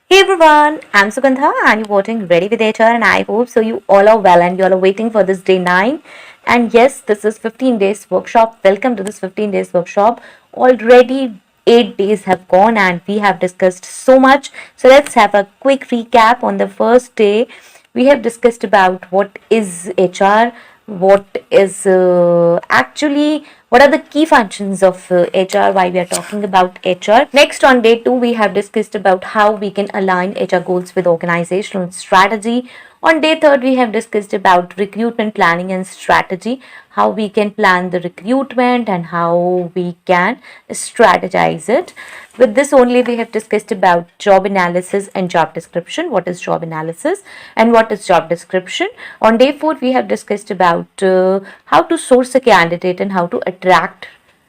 Hey everyone, I'm Sugandha and you're watching Ready with HR, and I hope so you all are well and you all are waiting for this day 9. And yes, this is 15 days workshop. Welcome to this 15 days workshop. Already 8 days have gone and we have discussed so much. So let's have a quick recap. On the first day, we have discussed about what is HR, what are the key functions of HR, why we are talking about HR. Next, on day 2, we have discussed about how we can align HR goals with organizational strategy. On day 3, we have discussed about recruitment planning and strategy, how we can plan the recruitment and how we can strategize it. With this only, we have discussed about job analysis and job description. What is job analysis and what is job description? On day 4, we have discussed about how to source a candidate and how to attract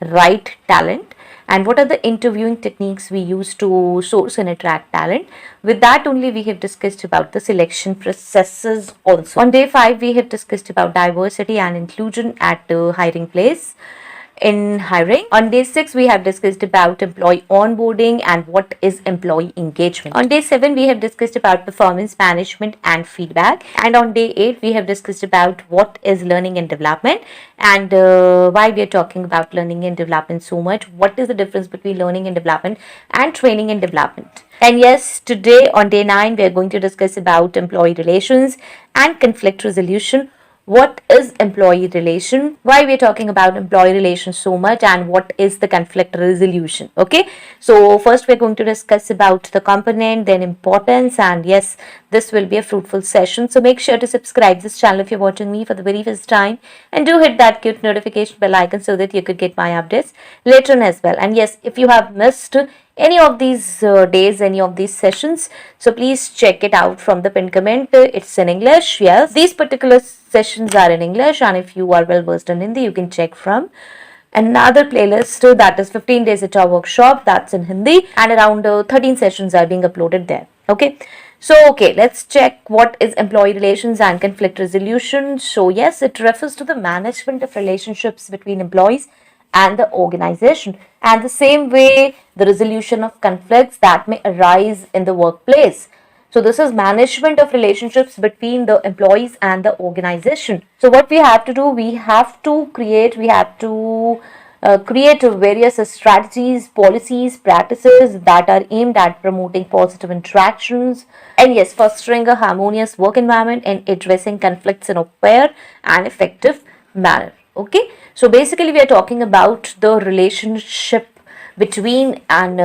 right talent, and what are the interviewing techniques we use to source and attract talent. With that only, we have discussed about the selection processes also. On day 5, we have discussed about diversity and inclusion at the hiring place in hiring. On day 6, we have discussed about employee onboarding and what is employee engagement. On day 7, we have discussed about performance management and feedback. And on day 8, we have discussed about what is learning and development and why we are talking about learning and development so much. What is the difference between learning and development and training and development? And yes, today on day 9, we are going to discuss about employee relations and conflict resolution. What is employee relation, why we're talking about employee relations so much, and what is the conflict resolution. Okay, so first we're going to discuss about the component, then importance, and yes, this will be a fruitful session. So make sure to subscribe this channel if you're watching me for the very first time, and do hit that cute notification bell icon so that you could get my updates later on as well. And yes, if you have missed any of these days, any of these sessions, so please check it out from the pinned comment. It's in English. Yes, these particular sessions are in English, and if you are well versed in Hindi, you can check from another playlist that is 15 days HR workshop, that's in Hindi, and around 13 sessions are being uploaded there. Okay, so let's check what is employee relations and conflict resolution. So yes, it refers to the management of relationships between employees and the organization, and the same way the resolution of conflicts that may arise in the workplace. So this is management of relationships between the employees and the organization. So what we have to do, we have to create various strategies, policies, practices that are aimed at promoting positive interactions and yes, fostering a harmonious work environment and addressing conflicts in a fair and effective manner. Okay, so basically we are talking about the relationship between an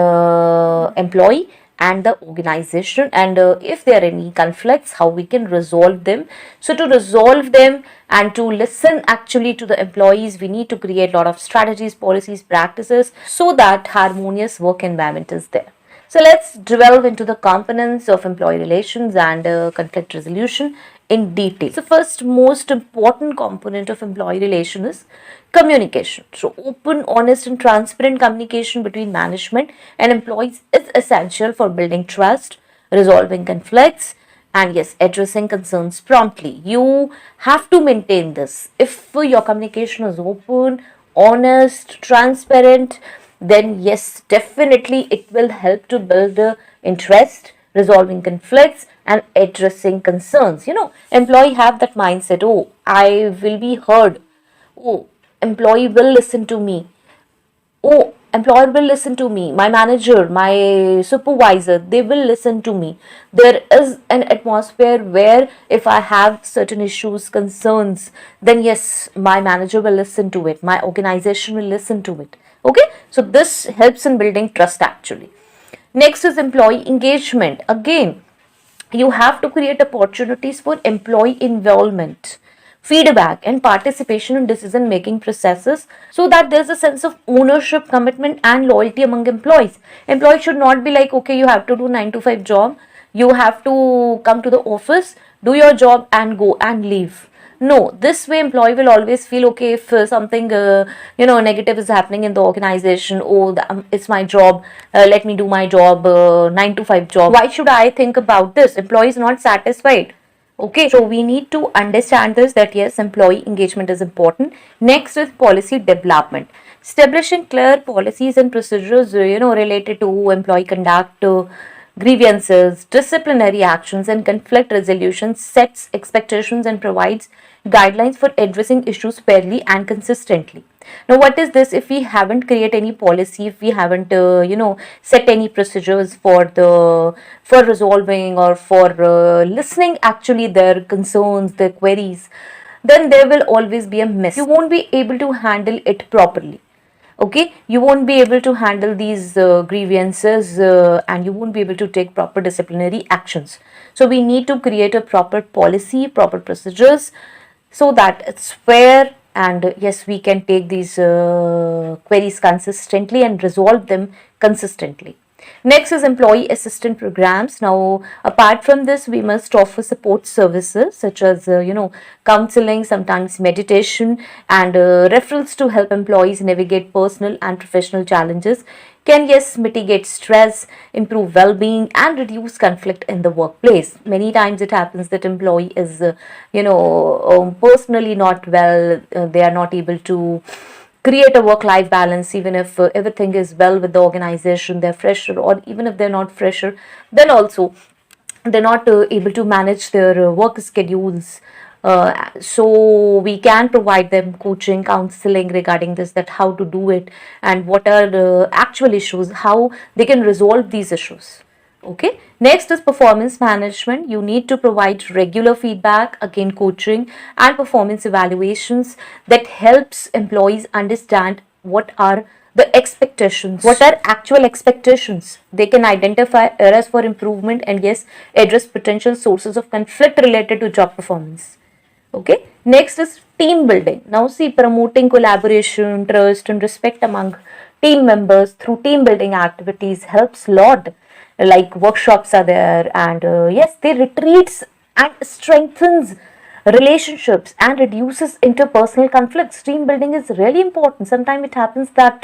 employee and the organization, and if there are any conflicts, how we can resolve them. So to resolve them and to listen actually to the employees, we need to create a lot of strategies, policies, practices so that harmonious work environment is there. So let's delve into the components of employee relations and conflict resolution in detail. So first most important component of employee relation is communication. So open, honest and transparent communication between management and employees is essential for building trust, resolving conflicts, and yes, addressing concerns promptly. You have to maintain this. If your communication is open, honest, transparent, then yes, definitely it will help to build interest, resolving conflicts and addressing concerns. Employee have that mindset, oh, I will be heard, oh, employee will listen to me, oh, employer will listen to me, my manager, my supervisor, they will listen to me. There is an atmosphere where if I have certain issues, concerns, then yes, my manager will listen to it, my organization will listen to it. Okay, so this helps in building trust actually. Next is employee engagement. Again, you have to create opportunities for employee involvement, feedback and participation in decision making processes so that there's a sense of ownership, commitment and loyalty among employees. Employees should not be like, okay, you have to do 9 to 5 job, you have to come to the office, do your job and go and leave. No, this way employee will always feel, okay, if something negative is happening in the organization, oh, it's my job, let me do my job, 9 to 5 job, why should I think about this? Employee is not satisfied. Okay, so we need to understand this, that yes, employee engagement is important. Next is policy development. Establishing clear policies and procedures related to employee conduct, grievances, disciplinary actions, and conflict resolution, sets expectations and provides guidelines for addressing issues fairly and consistently. Now, what is this? If we haven't created any policy, if we haven't, set any procedures for resolving or for listening actually their concerns, their queries, then there will always be a mess. You won't be able to handle it properly. Okay, you won't be able to handle these grievances and you won't be able to take proper disciplinary actions. So we need to create a proper policy, proper procedures, so that it's fair, and yes, we can take these queries consistently and resolve them consistently. Next is employee assistance programs. Now, apart from this, we must offer support services such as, counseling, sometimes meditation, and referrals to help employees navigate personal and professional challenges. Can, yes, mitigate stress, improve well-being, and reduce conflict in the workplace. Many times it happens that employee is, personally not well. They are not able to create a work-life balance, even if everything is well with the organization, they're fresher, or even if they're not fresher, then also they're not able to manage their work schedules. So we can provide them coaching, counseling regarding this, that how to do it and what are the actual issues, how they can resolve these issues. Okay, next is performance management. You need to provide regular feedback, again coaching and performance evaluations that helps employees understand what are the expectations, what are actual expectations. They can identify areas for improvement and, yes, address potential sources of conflict related to job performance. Okay, next is team building. Now, see, promoting collaboration, trust, and respect among team members through team building activities helps a lot. Like workshops are there, and yes, they retreats and strengthens relationships and reduces interpersonal conflicts. Team building is really important. Sometimes it happens that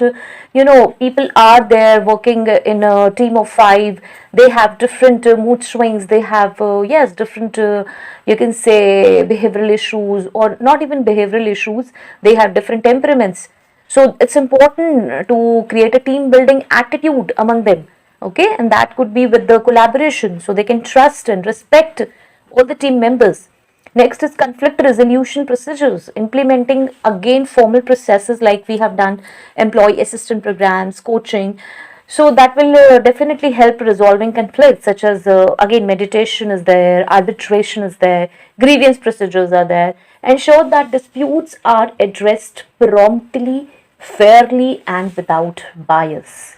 people are there working in a team of five. They have different mood swings. They have yes, different you can say behavioral issues, or not even behavioral issues. They have different temperaments. So it's important to create a team building attitude among them. Okay, and that could be with the collaboration, so they can trust and respect all the team members. Next is conflict resolution procedures, implementing again formal processes like we have done employee assistance programs, coaching. So that will definitely help resolving conflicts, such as again meditation is there, arbitration is there, grievance procedures are there. Ensure that disputes are addressed promptly, fairly, and without bias.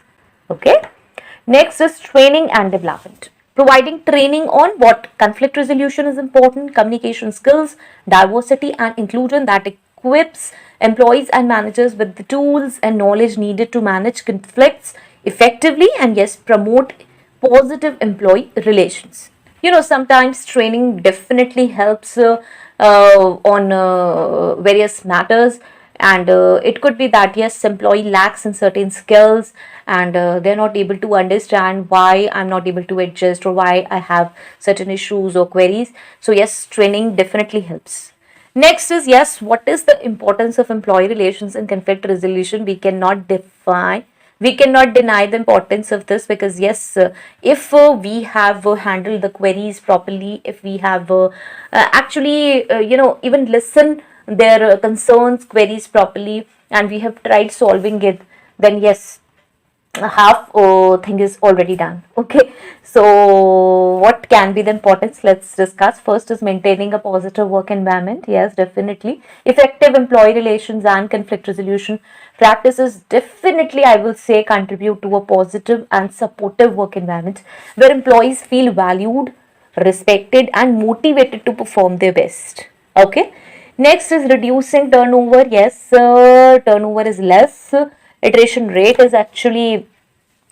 Okay. Next is training and development. Providing training on what conflict resolution is important, communication skills, diversity and inclusion, that equips employees and managers with the tools and knowledge needed to manage conflicts effectively and, yes, promote positive employee relations. Sometimes training definitely helps on various matters, and it could be that, yes, employee lacks in certain skills, and they're not able to understand why I'm not able to adjust or why I have certain issues or queries. So yes, training definitely helps. Next is, yes, what is the importance of employee relations and conflict resolution? We cannot deny the importance of this, because yes, if we have handled the queries properly, if we have actually even listen their concerns, queries properly, and we have tried solving it, then yes, half thing is already done. Okay, so what can be the importance? Let's discuss. First is maintaining a positive work environment. Yes, definitely. Effective employee relations and conflict resolution practices definitely, I will say, contribute to a positive and supportive work environment where employees feel valued, respected, and motivated to perform their best. Okay. Next is reducing turnover. Yes, turnover is less. Iteration rate is actually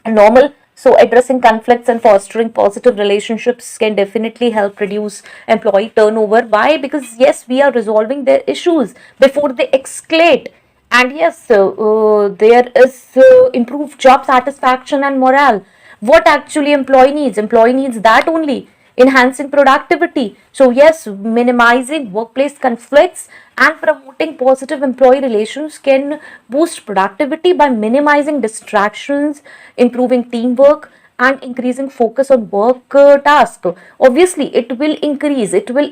normal. So addressing conflicts and fostering positive relationships can definitely help reduce employee turnover. Why? Because yes, we are resolving their issues before they escalate. And yes, there is improved job satisfaction and morale. What actually employee needs? Employee needs that only, enhancing productivity. So yes, minimizing workplace conflicts and promoting positive employee relations can boost productivity by minimizing distractions, improving teamwork, and increasing focus on work task. Obviously, it will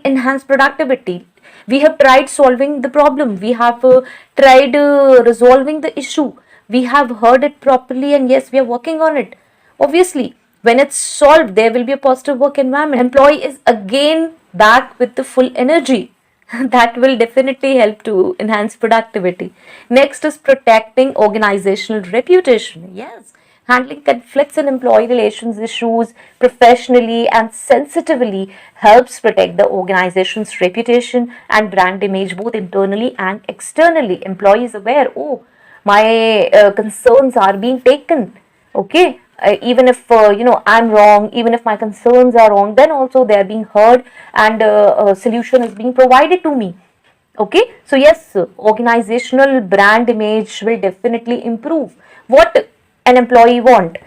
enhance productivity. We have tried solving the problem. We have tried resolving the issue. We have heard it properly, and yes, we are working on it. Obviously, when it's solved, there will be a positive work environment. Employee is again back with the full energy. That will definitely help to enhance productivity. Next is protecting organizational reputation. Yes, handling conflicts and employee relations issues professionally and sensitively helps protect the organization's reputation and brand image both internally and externally. Employees aware, oh, my concerns are being taken. Okay, even if I'm wrong, even if my concerns are wrong, then also they are being heard, and a solution is being provided to me. Okay, so yes, organizational brand image will definitely improve. What an employee want?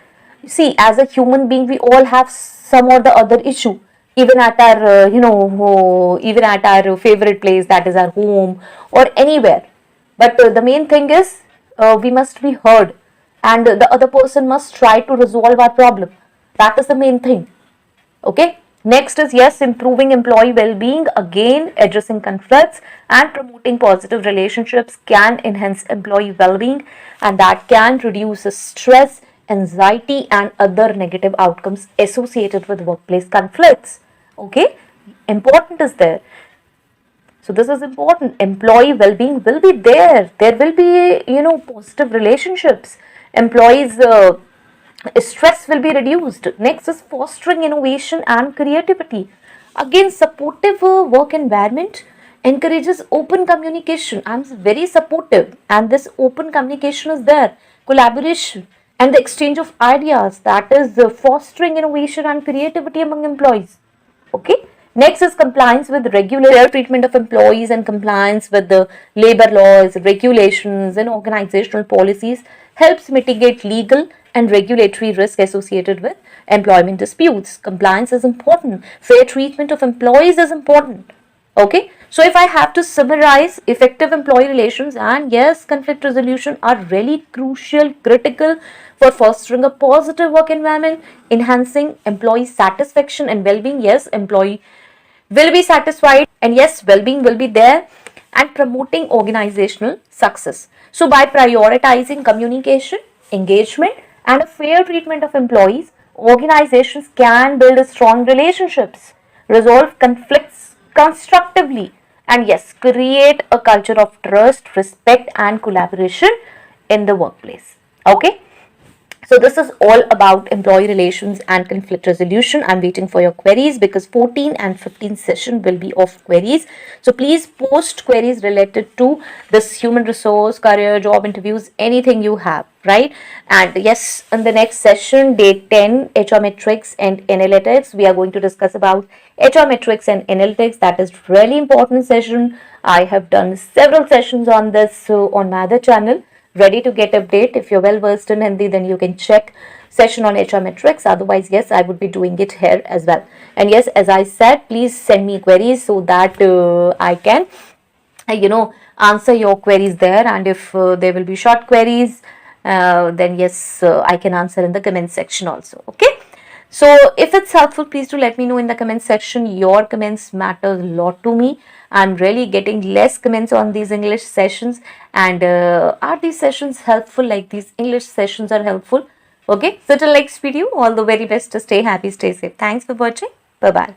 See, as a human being, we all have some or the other issue, even at our even at our favorite place, that is our home or anywhere. But the main thing is, we must be heard, and the other person must try to resolve our problem. That is the main thing. Okay, next is, yes, improving employee well-being. Again, addressing conflicts and promoting positive relationships can enhance employee well-being, and that can reduce stress, anxiety, and other negative outcomes associated with workplace conflicts. Okay, important is there. So this is important. Employee well-being will be there. There will be, positive relationships. Employees stress will be reduced. Next is fostering innovation and creativity. Again, supportive work environment encourages open communication. I'm very supportive, and this open communication is there. Collaboration and the exchange of ideas, that is fostering innovation and creativity among employees. Okay, next is compliance with regular treatment of employees and compliance with the labor laws, regulations, and organizational policies helps mitigate legal and regulatory risk associated with employment disputes. Compliance is important. Fair treatment of employees is important. Okay, so if I have to summarize, effective employee relations and yes, conflict resolution are really crucial, critical for fostering a positive work environment, enhancing employee satisfaction and well-being. Yes, employee will be satisfied, and yes, well-being will be there, and promoting organizational success. So by prioritizing communication, engagement, and a fair treatment of employees, organizations can build strong relationships, resolve conflicts constructively, and yes, create a culture of trust, respect, and collaboration in the workplace. Okay, so this is all about employee relations and conflict resolution. I'm waiting for your queries because 14 and 15 session will be of queries. So please post queries related to this human resource, career, job interviews, anything you have, right? And yes, in the next session, day 10, HR metrics and analytics, we are going to discuss about HR metrics and analytics. That is really important session. I have done several sessions on this on my other channel. Ready to get update. If you're well versed in Hindi, then you can check session on HR metrics. Otherwise, yes, I would be doing it here as well. And yes, as I said, please send me queries so that I can answer your queries there. And if there will be short queries, then yes, I can answer in the comment section also. Okay, so if it's helpful, please do let me know in the comment section. Your comments matter a lot to me. I'm really getting less comments on these English sessions, and are these sessions helpful? Like, these English sessions are helpful? Okay, so till next video, all the very best. To stay happy, stay safe. Thanks for watching. Bye bye.